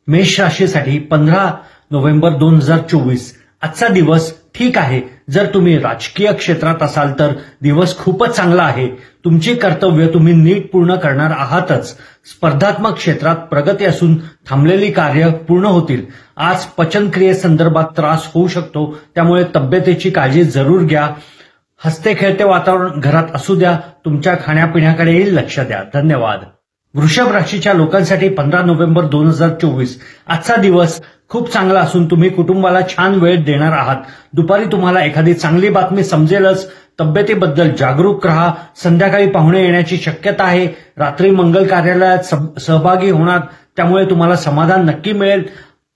मेष राशीसाठी 15 November 2024 आजचा दिवस ठीक आहे. जर तुम्ही राजकीय क्षेत्रात असाल तर दिवस खूपच चांगला आहे. तुमची कर्तव्य तुम्ही नीट पूर्ण करणार आहातच. स्पर्धात्मक क्षेत्रात प्रगती असून थांबलेली कार्य पूर्ण होतील. आज पचनक्रियेसंदर्भात त्रास होऊ शकतो, त्यामुळे तब्येतीची काळजी जरूर घ्या. हसते खेळते वातावरण घरात असू द्या. तुमच्या खाण्यापिण्याकडेही लक्ष द्या. धन्यवाद. वृषभ राशीच्या लोकांसाठी 15 नोव्हेंबर 2024 आजचा दिवस खूप चांगला असून तुम्ही कुटुंबाला छान वेळ देणार आहात. दुपारी तुम्हाला एखादी चांगली बातमी समजेलच. तब्येतीबद्दल जागरूक राहा. संध्याकाळी पाहुणे येण्याची शक्यता आहे. रात्री मंगल कार्यालयात सहभागी होणार, त्यामुळे तुम्हाला समाधान नक्की मिळेल.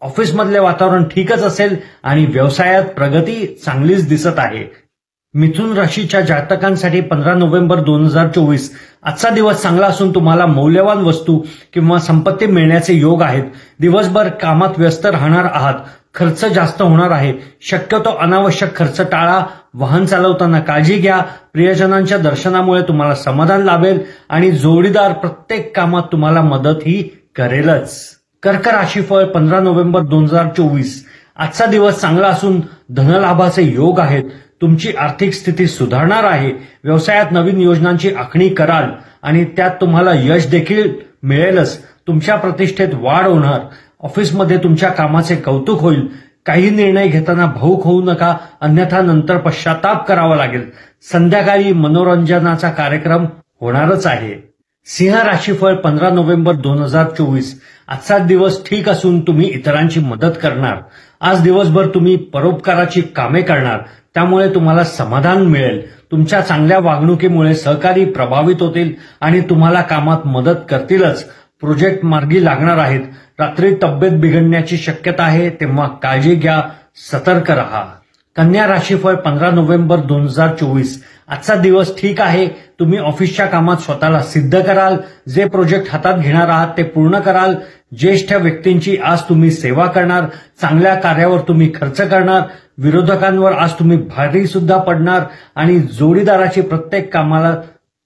ऑफिसमधले वातावरण ठीकच असेल आणि व्यवसायात प्रगती चांगलीच दिसत आहे. मिथुन राशीच्या जातकांसाठी 15 नोव्हेंबर 2024 आजचा दिवस चांगला असून तुम्हाला मौल्यवान वस्तू किंवा संपत्ती मिळण्याचे योग आहेत. दिवसभर कामात व्यस्त राहणार आहात. खर्च जास्त होणार आहे. शक्यतो अनावश्यक खर्च टाळा. वाहन चालवताना काळजी घ्या. प्रियजनांच्या दर्शनामुळे तुम्हाला समाधान लाभेल आणि जोडीदार प्रत्येक कामात तुम्हाला मदतही करेलच. कर्क राशीफळ 15 नोव्हेंबर 2024 आजचा दिवस चांगला असून धनलाभाचे योग आहेत. तुमची आर्थिक स्थिती सुधारणार आहे. व्यवसायात नवीन योजनांची आखणी कराल आणि त्यात तुम्हाला यश देखील मिळेलच. तुमच्या प्रतिष्ठेत वाढ होणार. ऑफिसमध्ये तुमच्या कामाचे कौतुक होईल. काही निर्णय घेताना भावुक होऊ नका, अन्यथा नंतर पश्चाताप करावा लागेल. संध्याकाळी मनोरंजनाचा कार्यक्रम होणारच आहे. सिंह राशीफळ 15 नोव्हेंबर 2024 आजचा दिवस ठीक असून तुम्ही इतरांची मदत करणार. आज दिवसभर तुम्ही परोपकाराची कामे करणार, त्यामुळे तुम्हाला समाधान मिळेल. तुमच्या चांगल्या वागणुकीमुळे सहकारी प्रभावित होतील आणि तुम्हाला कामात मदत करतीलच. प्रोजेक्ट मार्गी लागणार आहेत. रात्री तब्येत बिघडण्याची शक्यता आहे, तेव्हा काळजी घ्या. सतर्क रहा. कन्या राशीफळ 15 नोव्हेंबर 2024 आजचा दिवस ठीक आहे. तुम्ही ऑफिसच्या कामात स्वतःला सिद्ध कराल. जे प्रोजेक्ट हातात घेणार आहात ते पूर्ण कराल. ज्येष्ठ व्यक्तींची आज तुम्ही सेवा करणार. चांगल्या कार्यावर तुम्ही खर्च करणार. विरोधकांवर आज तुम्ही भारी सुद्धा पडणार आणि जोडीदाराची प्रत्येक कामाला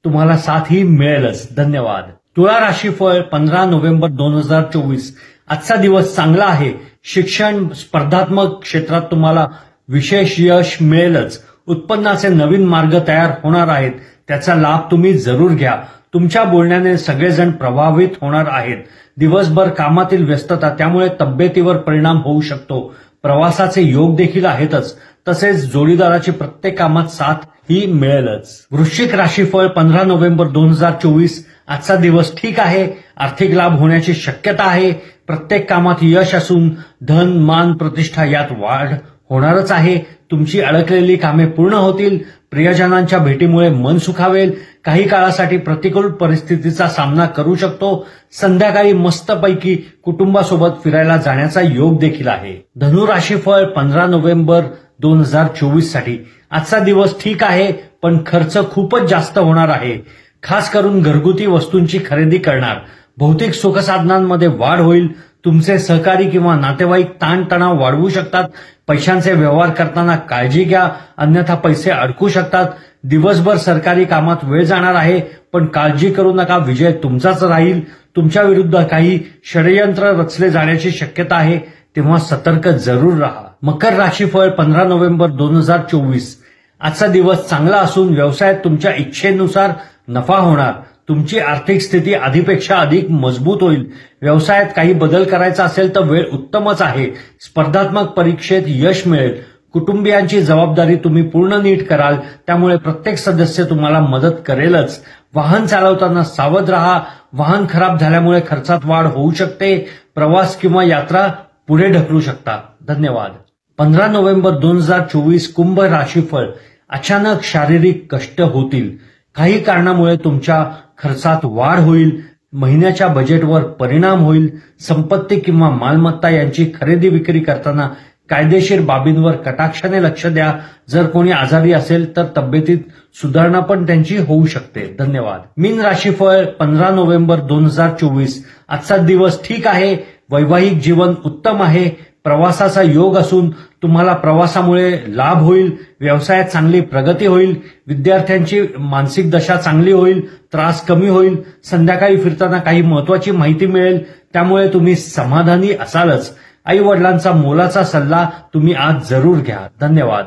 तुम्हाला साथही मिळेलच. धन्यवाद. तुळा राशीफळ 15 नोव्हेंबर 2024 आजचा दिवस चांगला आहे. शिक्षण स्पर्धात्मक क्षेत्रात तुम्हाला विशेष यश मिळेलच. उत्पन्नाचे नवीन मार्ग तयार होणार आहेत, त्याचा लाभ तुम्ही जरूर घ्या. तुमच्या बोलण्याने सगळेजण प्रभावित होणार आहेत. दिवसभर कामातील व्यस्तता, त्यामुळे तब्येतीवर परिणाम होऊ शकतो. प्रवासाचे योग देखील आहेतच. तसेच जोडीदाराची प्रत्येक कामात साथ ही मिळेलच. वृश्चिक राशीफळ 15 नोव्हेंबर 2024 आजचा दिवस ठीक आहे. आर्थिक लाभ होण्याची शक्यता आहे. प्रत्येक कामात यश असून धन, मान, प्रतिष्ठा यात वाढ होणारच आहे. तुमची अडकलेली कामे पूर्ण होतील. प्रियजनांच्या भेटीमुळे मन सुखावेल. काही काळासाठी प्रतिकूल परिस्थितीचा सामना करू शकतो. संध्याकाळी मस्तपैकी कुटुंबासोबत फिरायला जाण्याचा योग देखील आहे. धनु राशीफळ 15 नोव्हेंबर 2024 साठी आजचा दिवस ठीक आहे, पण खर्च खूपच जास्त होणार आहे. खास करून घरगुती वस्तूंची खरेदी करणार. भौतिक सुखसाधनांमध्ये वाढ होईल. तुमचे सहकारी किंवा नातेवाईक ताणतणाव वाढवू शकतात. पैशांचे व्यवहार करताना काळजी घ्या, अन्यथा पैसे अडकू शकतात. दिवसभर सरकारी कामात वेळ जाणार आहे, पण काळजी करू नका, विजय तुमचाच राहील. तुमच्या विरुद्ध काही षडयंत्र रचले जाण्याची शक्यता आहे, तेव्हा सतर्क जरूर राहा. मकर राशीफळ 15 नोव्हेंबर 2024 आजचा दिवस चांगला असून व्यवसायात तुमच्या इच्छेनुसार नफा होणार. तुमची आर्थिक स्थिती आधीपेक्षा अधिक मजबूत होईल. व्यवसायात काही बदल करायचा असेल तर वेळ उत्तमच आहे. स्पर्धात्मक परीक्षेत यश मिळेल. कुटुंबियांची जबाबदारी तुम्ही पूर्ण नीट कराल, त्यामुळे प्रत्येक सदस्य तुम्हाला मदत करेलच. वाहन चालवताना सावध राहा. वाहन खराब झाल्यामुळे खर्चात वाढ होऊ शकते. प्रवास किंवा यात्रा पुढे ढकलू शकता. धन्यवाद. 15 नोव्हेंबर 2024 कुंभ राशीफळ अचानक शारीरिक कष्ट होतील. काही कारणामुळे तुमच्या खर्चात वाढ होईल. महिन्याच्या बजेटवर परिणाम होईल. संपत्ती किंवा मालमत्ता यांची खरेदी विक्री करताना कायदेशीर बाबींवर कटाक्षाने लक्ष द्या. जर कोणी आजारी असेल तर तब्येतीत सुधारणा पण त्यांची होऊ शकते. धन्यवाद. मीन राशीफळ 15 नोव्हेंबर 2024 आजचा दिवस ठीक आहे. वैवाहिक जीवन उत्तम आहे. प्रवासाचा योग असून तुम्हाला प्रवासामुळे लाभ होईल, व्यवसायात चांगली प्रगती होईल, विद्यार्थ्यांची मानसिक दशा चांगली होईल, त्रास कमी होईल, संध्याकाळी फिरताना काही महत्वाची माहिती मिळेल, त्यामुळे तुम्ही समाधानी असालच. आई वडिलांचा मोलाचा सल्ला तुम्ही आज जरूर घ्या. धन्यवाद.